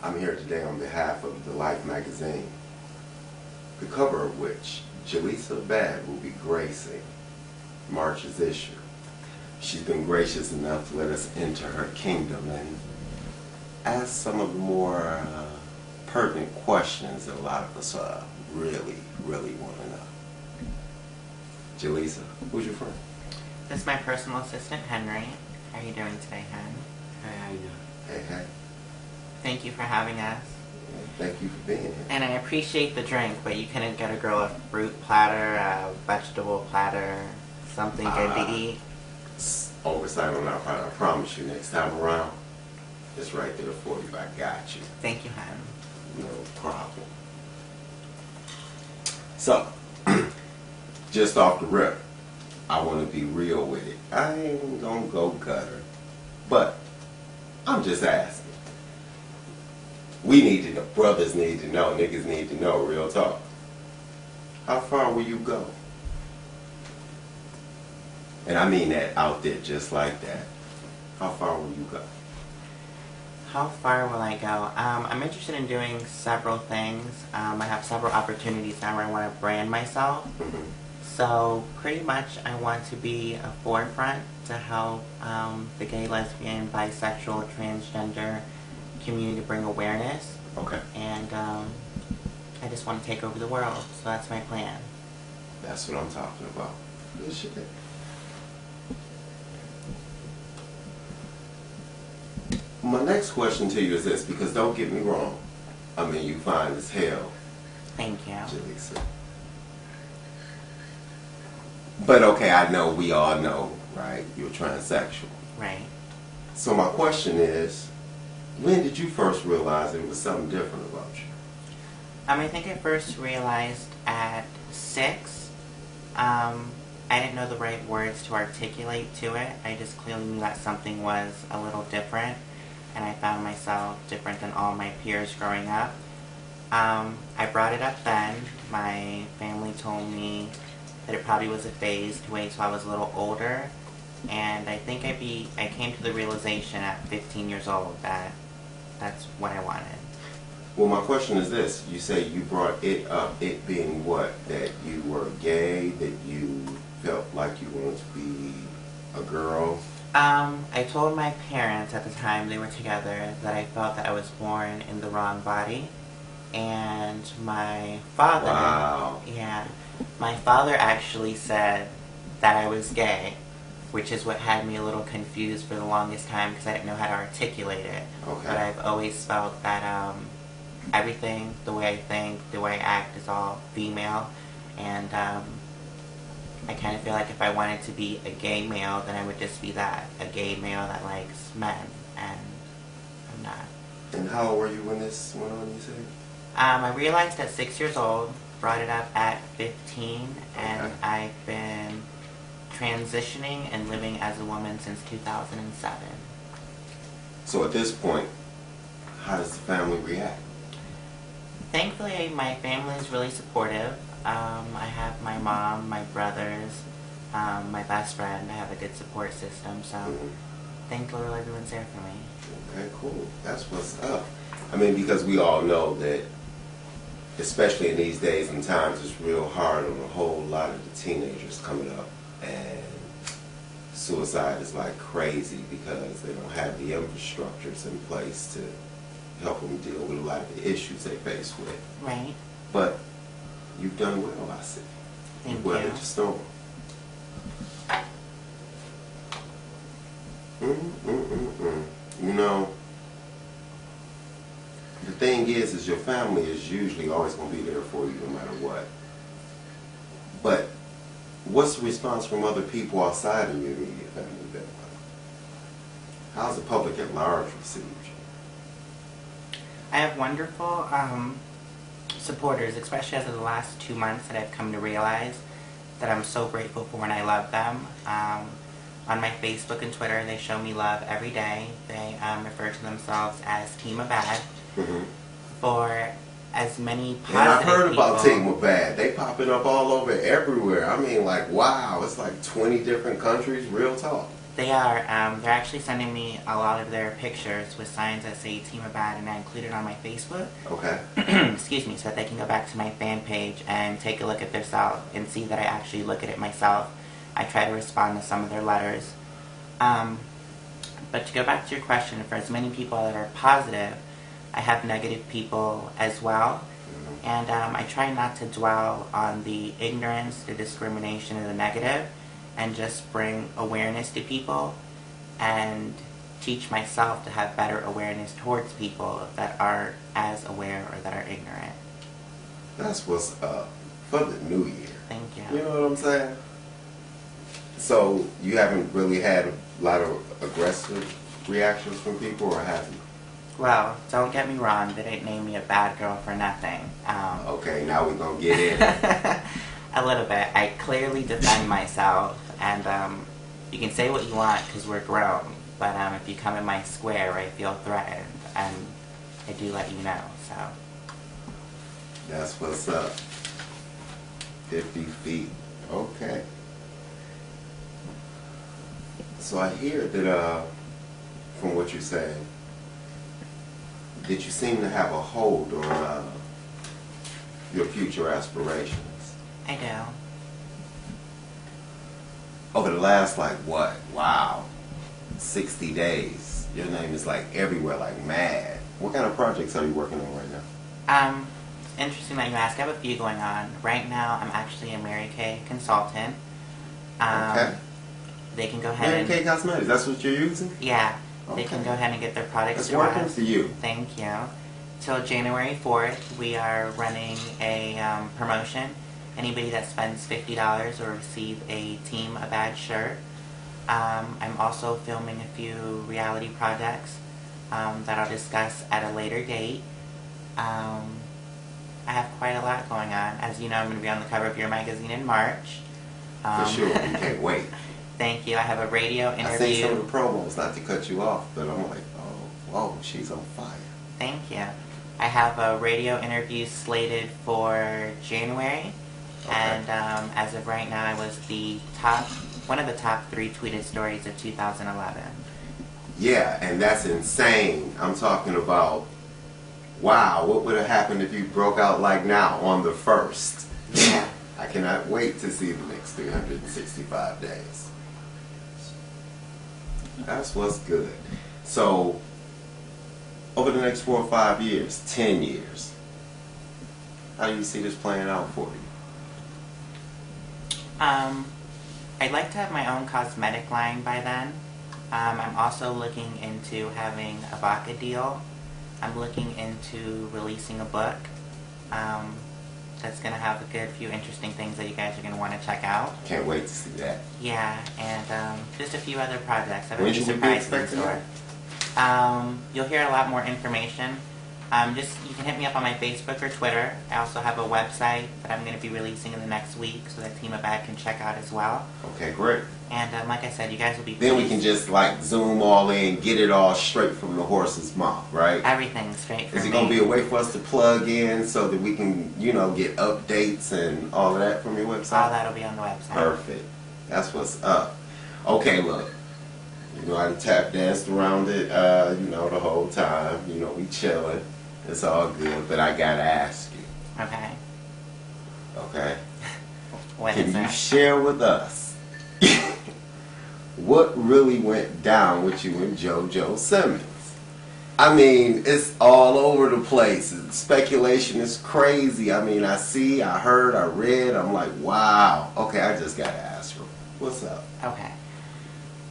I'm here today on behalf of the Life magazine, the cover of which Julisa Abad will be gracing March's issue. She's been gracious enough to let us enter her kingdom and ask some of the more pertinent questions that a lot of us really want to know. Julisa, who's your friend? This is my personal assistant, Henry. How are you doing today, Hen? Hey, how you doing? Hey. Thank you for having us. Thank you for being here. And I appreciate the drink, but you couldn't get a girl a fruit platter, a vegetable platter, something good to eat? Oversight on our part. I promise you next time around, it's right there for you. I got you. Thank you, Hen. No problem. So, just off the rip, I want to be real with it. I ain't gonna go gutter, but I'm just asking. We need to know, brothers need to know, niggas need to know, real talk. How far will you go? And I mean that out there just like that. How far will you go? How far will I go? I'm interested in doing several things. I have several opportunities now where I want to brand myself. So pretty much I want to be a forefront to help the gay, lesbian, bisexual, transgender community to bring awareness. Okay. And I just want to take over the world. So that's my plan. That's what I'm talking about. Good shit. My next question to you is this, because don't get me wrong. I mean, you fine as hell. Thank you. Julisa. But okay, I know, we all know, right? You're transsexual. Right. So my question is, when did you first realize there was something different about you? I think I first realized at 6. I didn't know the right words to articulate to it. I just clearly knew that something was a little different, and I found myself different than all my peers growing up. I brought it up then. My family told me that it probably was a phase to wait till I was a little older, and I think I came to the realization at 15 years old that that's what I wanted. Well, my question is this. You say you brought it up, it being what? That you were gay, that you felt like you wanted to be a girl? I told my parents at the time they were together that I felt that I was born in the wrong body. And my father... Wow. Yeah. My father actually said that I was gay, which is what had me a little confused for the longest time because I didn't know how to articulate it. Okay. But I've always felt that everything, the way I think, the way I act is all female. And I kind of feel like if I wanted to be a gay male, then I would just be that, a gay male that likes men, and I'm not. And how old were you when this went on, you said? I realized at 6 years old, brought it up at 15, and Okay. I've been transitioning and living as a woman since 2007. So at this point, how does the family react? Thankfully, my family is really supportive. I have my mom, my brothers, my best friend. I have a good support system, so thankfully everyone's there for me. Okay, cool. That's what's up. I mean, because we all know that, especially in these days and times, it's real hard on a whole lot of the teenagers coming up, and suicide is like crazy because they don't have the infrastructures in place to help them deal with a lot of the issues they face with. Right. But you've done well, I see. Thank You've weathered you. the storm. You know, the thing is your family is usually always going to be there for you no matter what. But what's the response from other people outside of your immediate family been like? How's the public at large received you? I have wonderful supporters, especially as of the last 2 months that I've come to realize that I'm so grateful for, and I love them. On my Facebook and Twitter, they show me love every day. They refer to themselves as Team Abad. For as many positive And I've heard people, about Team Abad. They popping up all over everywhere. I mean, like, wow, it's like 20 different countries, real talk. They are. They're actually sending me a lot of their pictures with signs that say Team Abad, and I included on my Facebook. Okay. Excuse me, so that they can go back to my fan page and take a look at their self and see that I actually look at it myself. I try to respond to some of their letters. But to go back to your question, for as many people that are positive, I have negative people as well. And I try not to dwell on the ignorance, the discrimination, and the negative, and just bring awareness to people and teach myself to have better awareness towards people that aren't as aware or that are ignorant. That's what's up for the new year. Thank you. You know what I'm saying? So you haven't really had a lot of aggressive reactions from people, or have you? Well, don't get me wrong, they didn't name me a bad girl for nothing. Okay, now we're going to get in it. A little bit. I clearly defend myself, and you can say what you want because we're grown, but if you come in my square, I feel threatened, and I do let you know, so. That's what's up. 50 feet. Okay. So I hear that, from what you're saying, that you seem to have a hold on your future aspirations. I do. Over the last, like, what? Wow. 60 days. Your name is, like, everywhere, like mad. What kind of projects are you working on right now? It's interesting that you ask. I have a few going on. Right now, I'm actually a Mary Kay consultant. Okay. They can go ahead Mary and... Kay Cosmetics, that's what you're using? Yeah. Okay. They can go ahead and get their products It's to working us. for you. Thank you. Till January 4th, we are running a promotion. Anybody that spends $50 will receive a Team Abad shirt. I'm also filming a few reality projects that I'll discuss at a later date. I have quite a lot going on. As you know, I'm going to be on the cover of your magazine in March. For sure. You can't wait. Thank you. I have a radio interview. I seen some of the promos, not to cut you off, but I'm like, oh, whoa, she's on fire. Thank you. I have a radio interview slated for January. Okay. And as of right now, I was one of the top 3 tweeted stories of 2011. Yeah, and that's insane. I'm talking about, wow, what would have happened if you broke out like now on the 1st? Yeah. I cannot wait to see the next 365 days. That's what's good. So, over the next 4 or 5 years, 10 years, how do you see this playing out for you? I'd like to have my own cosmetic line by then. I'm also looking into having a vodka deal. I'm looking into releasing a book that's going to have a good few interesting things that you guys are going to want to check out. Can't wait to see that. Yeah, and just a few other projects. I have a When few should we be surprises in expecting store. that? You'll hear a lot more information. You can hit me up on my Facebook or Twitter. I also have a website that I'm going to be releasing in the next week so that Team Abad can check out as well. Okay, great. And like I said, you guys will be Then we pleased. can just like zoom all in, get it all straight from the horse's mouth, right? Everything straight for Is me. it going to be a way for us to plug in so that we can, get updates and all of that from your website? All that'll be on the website. Perfect. That's what's up. Okay, look. I tap danced around it, the whole time. We chilling. It's all good, but I gotta ask you. Okay. Okay? What Can is you it? share with us what really went down with you and Jo Jo Simmons? I mean, it's all over the place. Speculation is crazy. I mean, I heard, I read. I'm like, wow. Okay, I just gotta ask her. What's up? Okay.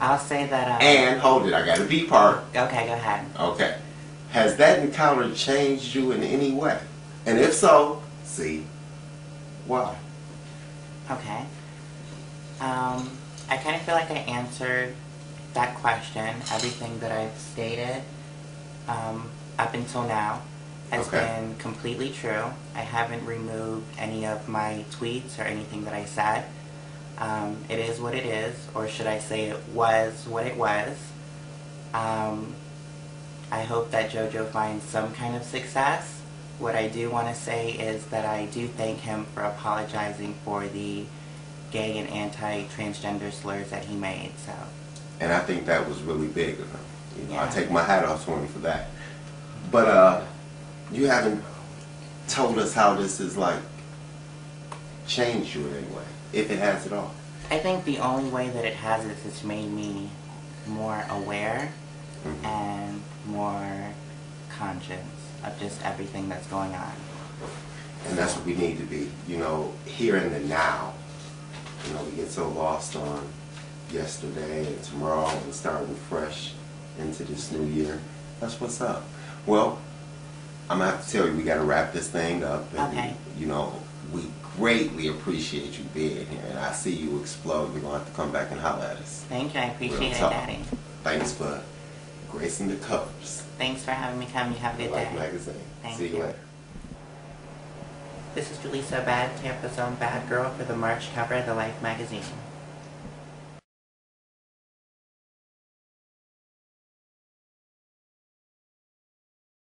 I'll say that... And, hold it, I got a B part. Okay, go ahead. Okay. Has that encounter changed you in any way? And if so, why? Okay. I kind of feel like I answered that question. Everything that I've stated up until now has been completely true. I haven't removed any of my tweets or anything that I said. It is what it is, or should I say it was what it was. I hope that JoJo finds some kind of success. What I do want to say is that I do thank him for apologizing for the gay and anti-transgender slurs that he made. So. And I think that was really big of him. You know, Yeah. I take my hat off to him for that. But you haven't told us how this has like changed you in any way, if it has at all. I think the only way that it has is it's made me more aware and more conscious of just everything that's going on. And that's what we need to be, you know, here in the now. You know, we get so lost on yesterday and tomorrow and starting fresh into this new year. That's what's up. Well, I'm going to have to tell you, we got to wrap this thing up. And, Okay. you know, we greatly appreciate you being here. And I see you explode. You're going to have to come back and holler at us. Thank you. I appreciate it, talk. Daddy. Thanks for gracing the covers. Thanks for having me come. You have a good Life day. Magazine. Thank See you you. later. This is Julisa Abad, Tampa's own bad girl for the March cover of the Life magazine.